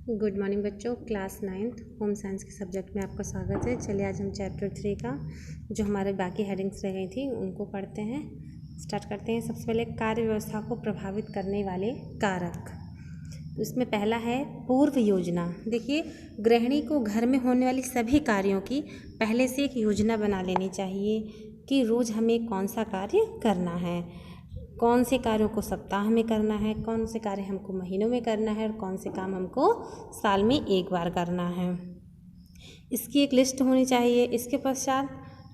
Good morning बच्चों। Class 9th home science के subject में आपका स्वागत है। चलिए आज हम चैप्टर 3 का जो हमारे बाकी हेडिंग्स रह गई थी उनको पढ़ते हैं। स्टार्ट करते हैं। सबसे पहले कार्य व्यवस्था को प्रभावित करने वाले कारक। उसमें पहला है पूर्व योजना। देखिए, गृहिणी को घर में होने वाली सभी कार्यों की पहले से एक योजना बना लेनी चाहिए कि रोज़ हमें कौन सा कार्य करना है, कौन से कार्यों को सप्ताह में करना है, कौन से कार्य हमको महीनों में करना है और कौन से काम हमको साल में एक बार करना है। इसकी एक लिस्ट होनी चाहिए। इसके पश्चात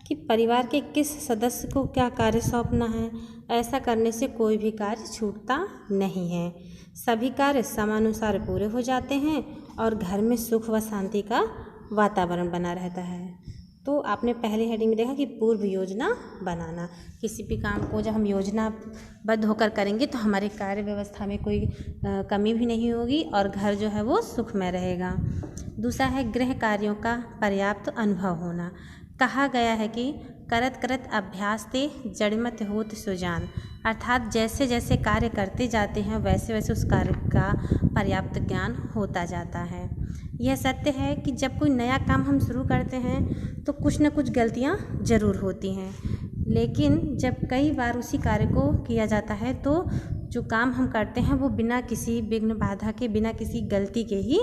कि परिवार के किस सदस्य को क्या कार्य सौंपना है। ऐसा करने से कोई भी कार्य छूटता नहीं है, सभी कार्य समानुसार पूरे हो जाते हैं और घर में सुख व शांति का वातावरण बना रहता है। तो आपने पहले हेडिंग में देखा कि पूर्व योजना बनाना। किसी भी काम को जब हम योजनाबद्ध होकर करेंगे तो हमारे कार्य व्यवस्था में कोई कमी भी नहीं होगी और घर जो है वो सुखमय रहेगा। दूसरा है गृह कार्यों का पर्याप्त अनुभव होना। कहा गया है कि करत करत अभ्यास ते जड़मत होत सुजान, अर्थात जैसे जैसे कार्य करते जाते हैं वैसे वैसे उस कार्य का पर्याप्त ज्ञान होता जाता है। यह सत्य है कि जब कोई नया काम हम शुरू करते हैं तो कुछ न कुछ गलतियां ज़रूर होती हैं, लेकिन जब कई बार उसी कार्य को किया जाता है तो जो काम हम करते हैं वो बिना किसी विघ्न बाधा के, बिना किसी गलती के ही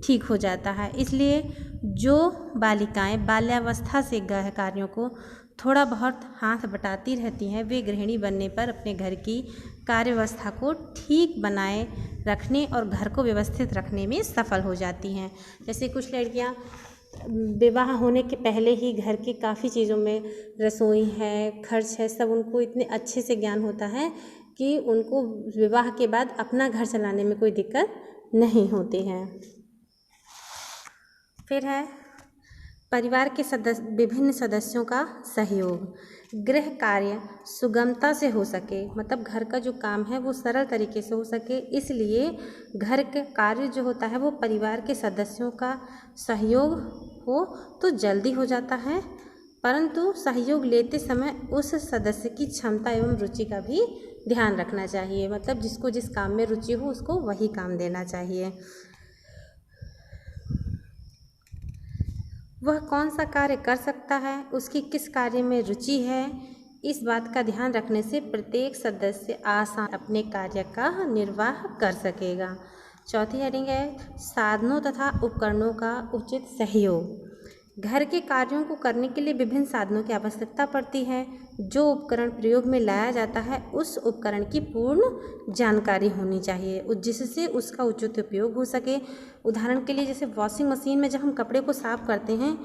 ठीक हो जाता है। इसलिए जो बालिकाएं बाल्यावस्था से गृह कार्यों को थोड़ा बहुत हाथ बटाती रहती हैं, वे गृहिणी बनने पर अपने घर की कार्य व्यवस्था को ठीक बनाए रखने और घर को व्यवस्थित रखने में सफल हो जाती हैं। जैसे कुछ लड़कियां विवाह होने के पहले ही घर के काफ़ी चीज़ों में, रसोई है, खर्च है, सब उनको इतने अच्छे से ज्ञान होता है कि उनको विवाह के बाद अपना घर चलाने में कोई दिक्कत नहीं होती है। फिर है परिवार के विभिन्न सदस्यों का सहयोग। गृह कार्य सुगमता से हो सके, मतलब घर का जो काम है वो सरल तरीके से हो सके, इसलिए घर के कार्य जो होता है वो परिवार के सदस्यों का सहयोग हो तो जल्दी हो जाता है, परंतु सहयोग लेते समय उस सदस्य की क्षमता एवं रुचि का भी ध्यान रखना चाहिए। मतलब जिसको जिस काम में रुचि हो उसको वही काम देना चाहिए। वह कौन सा कार्य कर सकता है, उसकी किस कार्य में रुचि है, इस बात का ध्यान रखने से प्रत्येक सदस्य आसान अपने कार्य का निर्वाह कर सकेगा। चौथी हेडिंग है साधनों तथा उपकरणों का उचित सहयोग। घर के कार्यों को करने के लिए विभिन्न साधनों की आवश्यकता पड़ती है। जो उपकरण प्रयोग में लाया जाता है उस उपकरण की पूर्ण जानकारी होनी चाहिए जिससे उसका उचित उपयोग हो सके। उदाहरण के लिए जैसे वॉशिंग मशीन में जब हम कपड़े को साफ करते हैं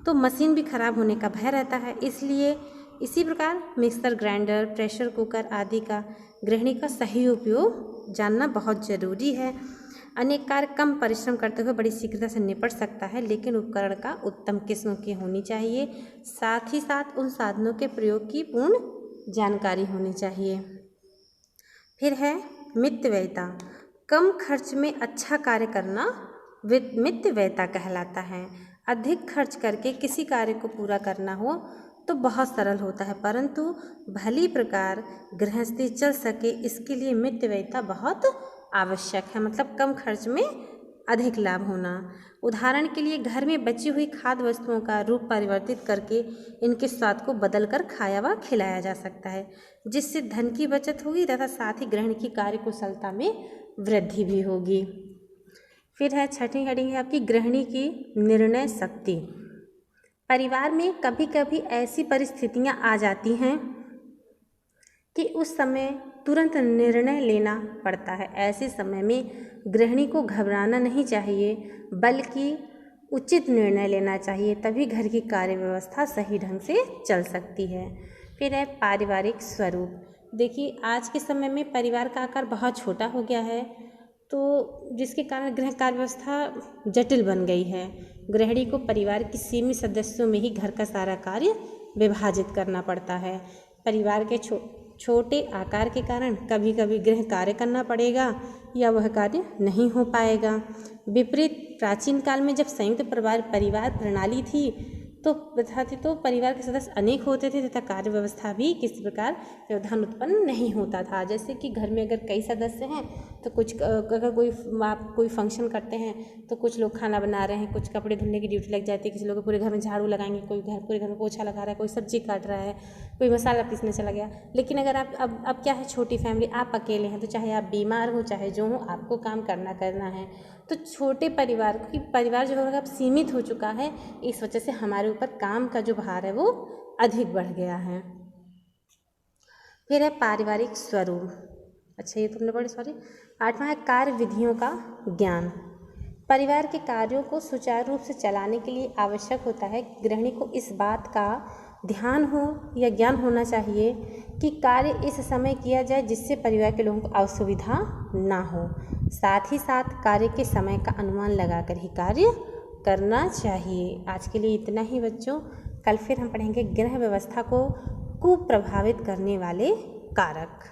तो मशीन भी खराब होने का भय रहता है, इसलिए इसी प्रकार मिक्सर ग्राइंडर, प्रेशर कुकर आदि का गृहिणी का सही उपयोग जानना बहुत ज़रूरी है। अनेक कार्य कम परिश्रम करते हुए बड़ी शीघ्रता से निपट सकता है, लेकिन उपकरण का उत्तम किस्म की होनी चाहिए, साथ ही साथ उन साधनों के प्रयोग की पूर्ण जानकारी होनी चाहिए। फिर है मितव्ययिता। कम खर्च में अच्छा कार्य करना मितव्ययिता कहलाता है। अधिक खर्च करके किसी कार्य को पूरा करना हो तो बहुत सरल होता है, परंतु भली प्रकार गृहस्थी चल सके इसके लिए मितव्ययिता बहुत आवश्यक है। मतलब कम खर्च में अधिक लाभ होना। उदाहरण के लिए घर में बची हुई खाद्य वस्तुओं का रूप परिवर्तित करके इनके स्वाद को बदलकर खाया व खिलाया जा सकता है, जिससे धन की बचत होगी तथा साथ ही गृहिणी की कार्य कुशलता में वृद्धि भी होगी। फिर है छठी हेडिंग है आपकी गृहिणी की निर्णय शक्ति। परिवार में कभी कभी ऐसी परिस्थितियां आ जाती हैं कि उस समय तुरंत निर्णय लेना पड़ता है। ऐसे समय में गृहिणी को घबराना नहीं चाहिए, बल्कि उचित निर्णय लेना चाहिए, तभी घर की कार्य व्यवस्था सही ढंग से चल सकती है। फिर है पारिवारिक स्वरूप। देखिए, आज के समय में परिवार का आकार बहुत छोटा हो गया है, तो जिसके कारण गृह कार्य व्यवस्था जटिल बन गई है। गृहिणी को परिवार की सीमित सदस्यों में ही घर का सारा कार्य विभाजित करना पड़ता है। परिवार के छोटे आकार के कारण कभी कभी गृह कार्य करना पड़ेगा या वह कार्य नहीं हो पाएगा। विपरीत प्राचीन काल में जब संयुक्त परिवार प्रणाली थी तो परिवार के सदस्य अनेक होते थे तथा कार्य व्यवस्था भी किसी प्रकार व्यवधान उत्पन्न नहीं होता था। जैसे कि घर में अगर कई सदस्य हैं तो कुछ अगर आप कोई फंक्शन करते हैं तो कुछ लोग खाना बना रहे हैं, कुछ कपड़े धुलने की ड्यूटी लग जाती है, किसी लोग पूरे घर में झाड़ू लगाएंगे, कोई पूरे घर में पोछा लगा रहा है, कोई सब्जी काट रहा है, कोई मसाला पीसने चला गया। लेकिन अगर आप अब क्या है, छोटी फैमिली, आप अकेले हैं तो चाहे आप बीमार हो चाहे जो हो, आपको काम करना है। तो छोटे परिवार जो होगा अब सीमित हो चुका है, इस वजह से हमारे ऊपर काम का जो भार है वो अधिक बढ़ गया है। फिर है पारिवारिक स्वरूप। अच्छा, ये तुमने पढ़ी, सॉरी। 8वां है कार्य विधियों का ज्ञान। परिवार के कार्यों को सुचारू रूप से चलाने के लिए आवश्यक होता है गृहिणी को इस बात का ध्यान हो या ज्ञान होना चाहिए कि कार्य इस समय किया जाए जिससे परिवार के लोगों को असुविधा ना हो। साथ ही साथ कार्य के समय का अनुमान लगाकर ही कार्य करना चाहिए। आज के लिए इतना ही बच्चों। कल फिर हम पढ़ेंगे गृह व्यवस्था को कुप्रभावित करने वाले कारक।